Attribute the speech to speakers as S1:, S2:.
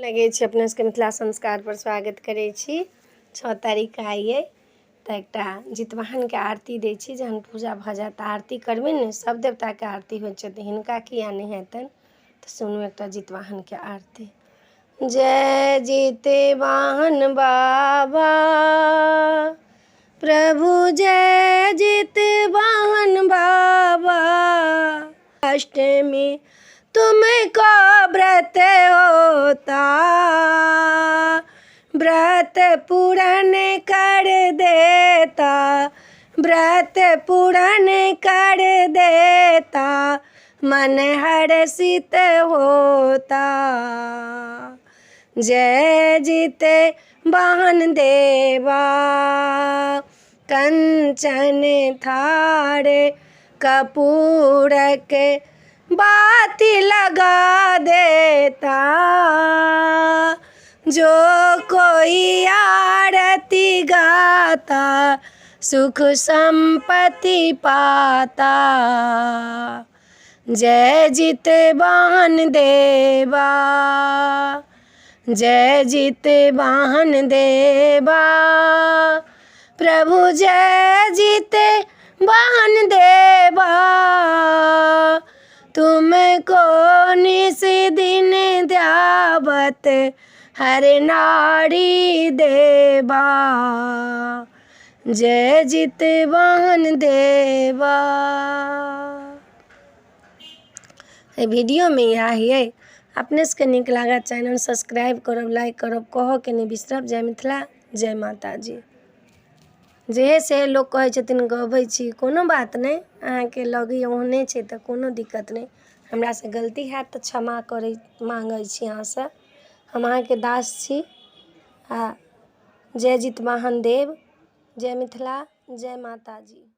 S1: लगे अपने सबके मिथिला संस्कार पर स्वागत करे छी। 6 तारीख आइए तो एक जितवाहन के आरती दै छी। जहन पूजा भ जात आरती करबे ने सब देवता के आरती हो हिनका किया नहीं हेतन। तो सुनू एक जितवाहन के आरती। जय जितवाहन बाबा प्रभु, जय जितवाहन बाबा। अष्टमी तुमको व्रत होता, व्रत पूर्ण कर देता, व्रत पूर्ण कर देता, मन हर्षित होता। जय जितवाहन देवा कंचन थार कपूर के बाती लगा देता। जो कोई आरती गाता सुख संपत्ति पाता। जय जितवाहन देवा, जय जितवाहन देवा प्रभु, जय जितवाहन देवा। तुमको निस दिन ध्यावत हर नारी देवा। जय जितवाहन देवा। वीडियो में यह है। अपने से निक लगा चैनल सब्सक्राइब करब, लाइक करब, कहो के नहीं बिसरब। जय मिथिला, जय माता जी। जे से लोग कहे छथिन गबै छी, कोनो बात नहीं। अहाँ के लगे ओहने छै तो कोनो दिक्कत नहीं। हमरा से गलती हैत तो क्षमा करे मांगे छी अहाँ से। हम अहाँ के दास छी। जय जितवाहन देव, जय मिथिला, जय माता जी।